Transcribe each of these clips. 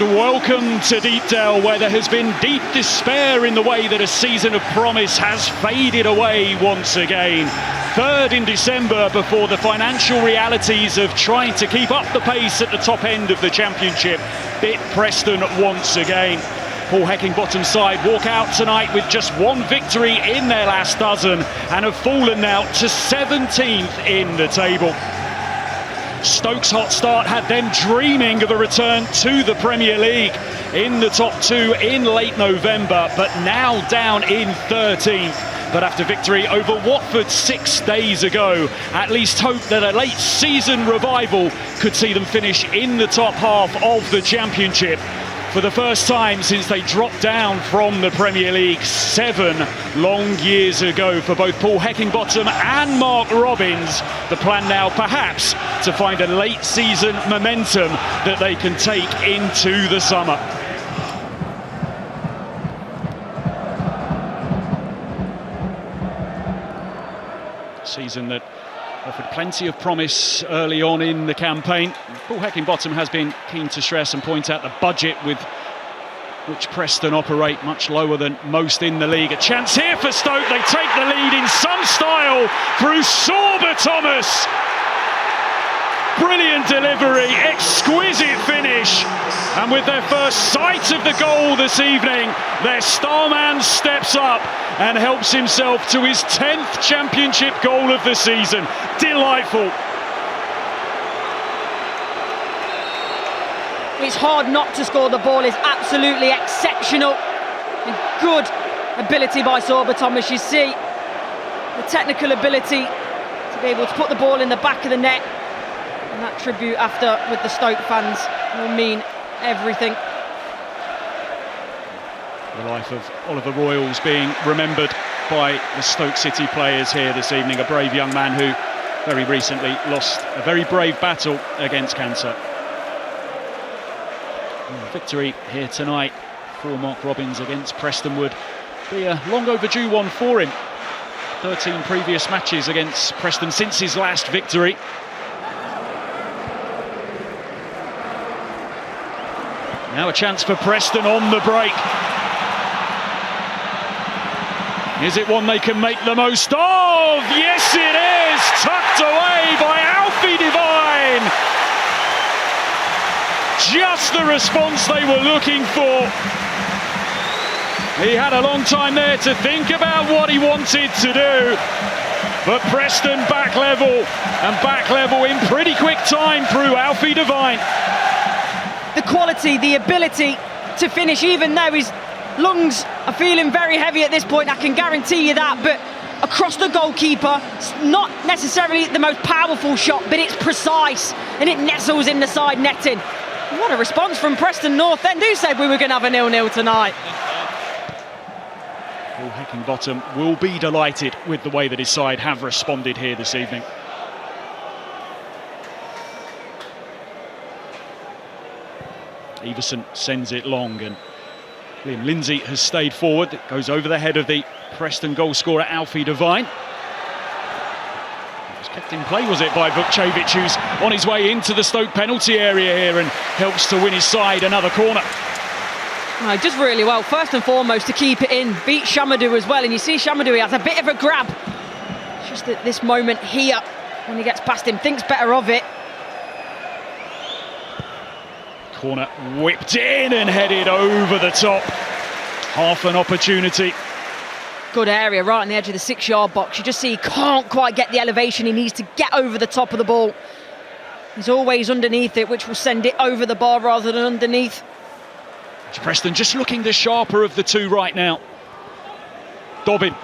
Welcome to Deepdale, where there has been deep despair in the way that a season of promise has faded away once again. Third in December before the financial realities of trying to keep up the pace at the top end of the Championship bit Preston once again. Paul Heckingbottom's side walk out tonight with just one victory in their last dozen and have fallen now to 17th in the table. Stoke's hot start had them dreaming of a return to the Premier League in the top two in late November, but now down in 13th. But after victory over Watford 6 days ago, at least hope that a late season revival could see them finish in the top half of the Championship. For the first time since they dropped down from the Premier League 7 long years ago for both Paul Heckingbottom and Mark Robins, the plan now perhaps to find a late season momentum that they can take into the summer. Season that offered plenty of promise early on in the campaign. Paul Heckingbottom has been keen to stress and point out the budget with which Preston operate, much lower than most in the league. A chance here for Stoke. They take the lead in some style through Sorba Thomas. Brilliant delivery, exquisite finish. And with their first sight of the goal this evening, their star man steps up and helps himself to his 10th Championship goal of the season. Delightful. It's hard not to score. The ball is absolutely exceptional. And good ability by Sorba Thomas. You see the technical ability to be able to put the ball in the back of the net. And that tribute after with the Stoke fans will mean everything. The life of Oliver Royals being remembered by the Stoke City players here this evening. A brave young man who very recently lost a very brave battle against cancer. Victory here tonight for Mark Robins against Preston would be a long overdue one for him. 13 previous matches against Preston since his last victory. Now a chance for Preston on the break. Is it one they can make the most of? Yes, it is! Tucked away by Alfie Devine! Just the response they were looking for. He had a long time there to think about what he wanted to do. But Preston back level in pretty quick time through Alfie Devine. The quality, the ability to finish, even though his lungs are feeling very heavy at this point, I can guarantee you that, but across the goalkeeper, it's not necessarily the most powerful shot, but it's precise and it nestles in the side netting. What a response from Preston North End, who said we were going to have a 0-0 tonight. Paul Heckingbottom will be delighted with the way that his side have responded here this evening. Everson sends it long and Liam Lindsay has stayed forward. It goes over the head of the Preston goal scorer Alfie Devine. It was kept in play, was it, by Vukcevic, who's on his way into the Stoke penalty area here and helps to win his side another corner. No, he does really well, first and foremost, to keep it in. Beat Shamadou as well, and you see Shamadou, he has a bit of a grab. Just at this moment here, when he gets past him, thinks better of it. Corner whipped in and headed over the top. Half an opportunity. Good area, right on the edge of the 6-yard box. You just see he can't quite get the elevation. He needs to get over the top of the ball. He's always underneath it, which will send it over the bar rather than underneath. Preston just looking the sharper of the two right now. Dobbin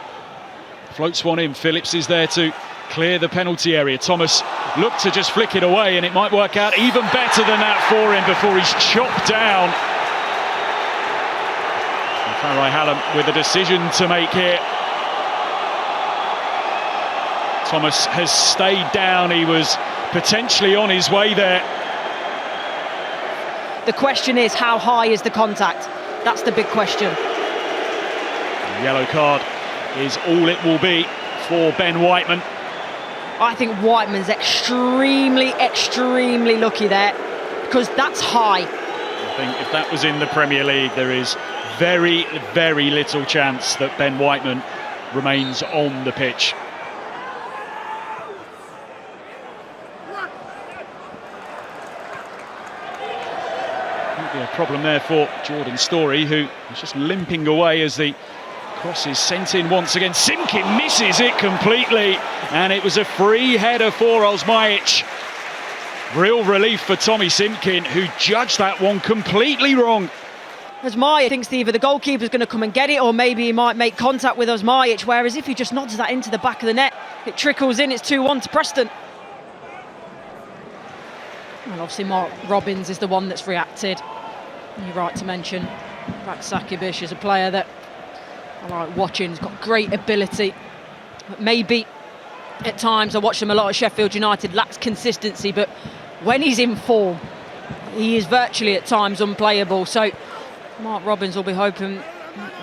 floats one in. Phillips is there to clear the penalty area. Thomas looked to just flick it away, and it might work out even better than that for him before he's chopped down. Farai Hallam with a decision to make here. Thomas has stayed down. He was potentially on his way there. The question is, how high is the contact? That's the big question. The yellow card is all it will be for Ben Whiteman. I think Whiteman's extremely lucky there, because that's high. I think if that was in the Premier League, there is very, very little chance that Ben Whiteman remains on the pitch. Might be a problem there for Jordan Storey, who is just limping away as the cross is sent in once again. Simkin misses it completely, and it was a free header for Osmajić. Real relief for Tommy Simkin, who judged that one completely wrong. Osmajić thinks either the goalkeeper's going to come and get it, or maybe he might make contact with Osmajić, whereas if he just nods that into the back of the net, it trickles in. It's 2-1 to Preston. And obviously Mark Robbins is the one that's reacted. And you're right to mention Raksakibish is a player that I like watching. He's got great ability, but maybe at times, I watched him a lot at Sheffield United, lacks consistency, but when he's in form, he is virtually at times unplayable. So Mark Robbins will be hoping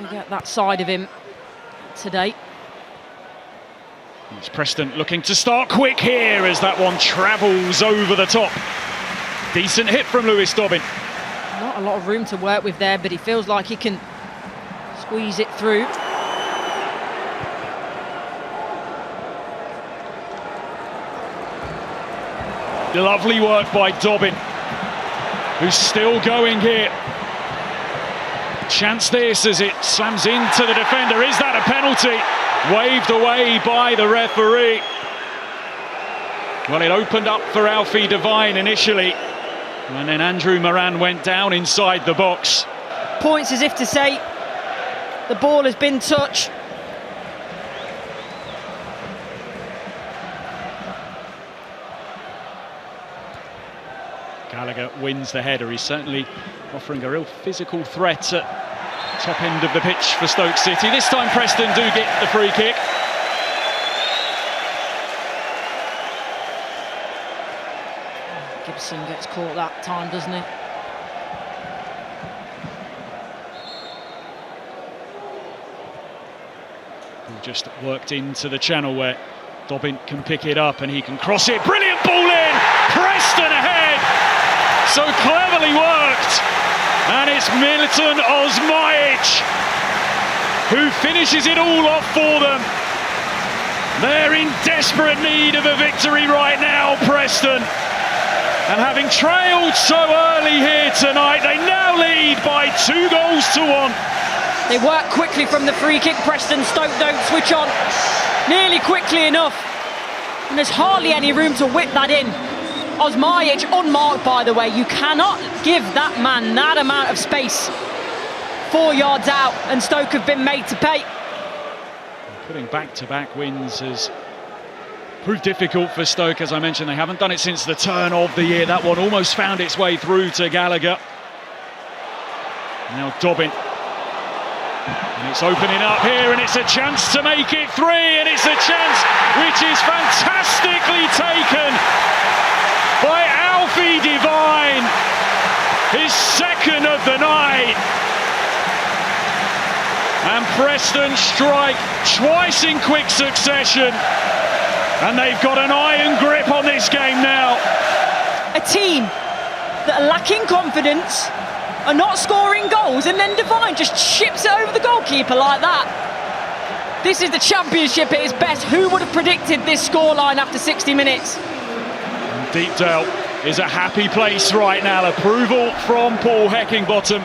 we get that side of him today. It's Preston looking to start quick here as that one travels over the top. Decent hit from Lewis Dobbin. Not a lot of room to work with there, but he feels like he can squeeze it through. Lovely work by Dobbin, who's still going here. Chance this as it slams into the defender. Is that a penalty? Waved away by the referee. Well, it opened up for Alfie Devine initially, and then Andrew Moran went down inside the box. Points as if to say the ball has been touched. Gallagher wins the header. He's certainly offering a real physical threat at top end of the pitch for Stoke City. This time Preston do get the free kick. Gibson gets caught that time, doesn't he? Just worked into the channel where Dobbin can pick it up and he can cross it. Brilliant ball in! Preston ahead! So cleverly worked, and it's Militon Osmajić who finishes it all off for them. They're in desperate need of a victory right now, Preston, and having trailed so early here tonight, they now lead by 2-1. They work quickly from the free kick. Preston. Stoke don't switch on nearly quickly enough, and there's hardly any room to whip that in. Osmajić unmarked, by the way. You cannot give that man that amount of space. 4 yards out, and Stoke have been made to pay. Putting back-to-back wins has proved difficult for Stoke. As I mentioned, they haven't done it since the turn of the year. That one almost found its way through to Gallagher. Now Dobbin. And it's opening up here, and it's a chance to make it 3, and it's a chance which is fantastically taken by Alfie Devine, his second of the night. And Preston strike twice in quick succession, and they've got an iron grip on this game now. A team that are lacking confidence, are not scoring goals, and then Devine just chips it over the goalkeeper like that. This is the Championship at its best. Who would have predicted this scoreline after 60 minutes? Deepdale is a happy place right now. Approval from Paul Heckingbottom.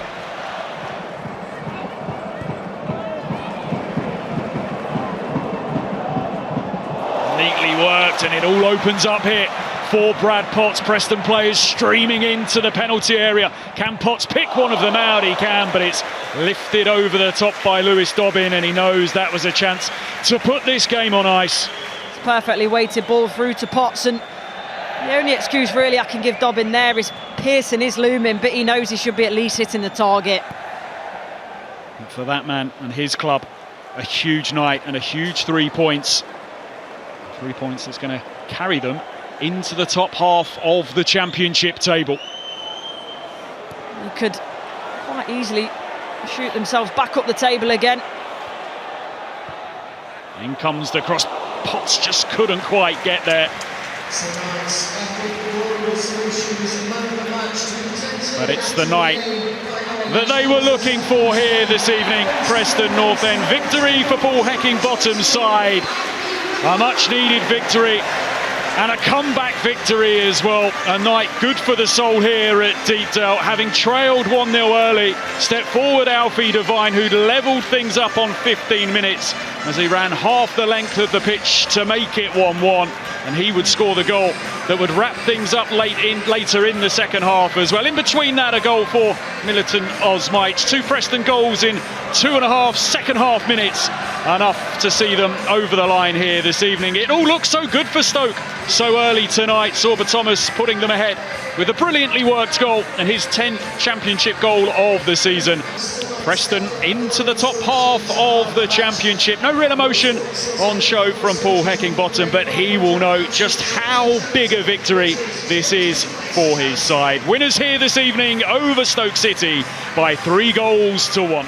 Neatly worked, and it all opens up here for Brad Potts. Preston players streaming into the penalty area. Can Potts pick one of them out? He can, but it's lifted over the top by Lewis Dobbin, and he knows that was a chance to put this game on ice. It's a perfectly weighted ball through to Potts, and the only excuse really I can give Dobbin there is Pearson is looming, but he knows he should be at least hitting the target. And for that man and his club, a huge night and a huge 3 points. 3 points that's going to carry them into the top half of the Championship table. They could quite easily shoot themselves back up the table again. In comes the cross. Potts just couldn't quite get there. But it's the night that they were looking for here this evening. Preston North End victory for Paul Heckingbottom's side. A much needed victory and a comeback victory as well. A night good for the soul here at Deepdale. Having trailed 1-0 early, stepped forward Alfie Devine, who'd levelled things up on 15 minutes as he ran half the length of the pitch to make it 1-1. And he would score the goal that would wrap things up later in the second half as well. In between that, a goal for Militant Osmites. 2 Preston goals in 2.5 second half minutes. Enough to see them over the line here this evening. It all looks so good for Stoke so early tonight. Sorba Thomas putting them ahead with a brilliantly worked goal and his 10th championship goal of the season. Preston into the top half of the championship. No real emotion on show from Paul Heckingbottom, but he will know just how big a victory this is for his side. Winners here this evening over Stoke City by 3 goals to 1.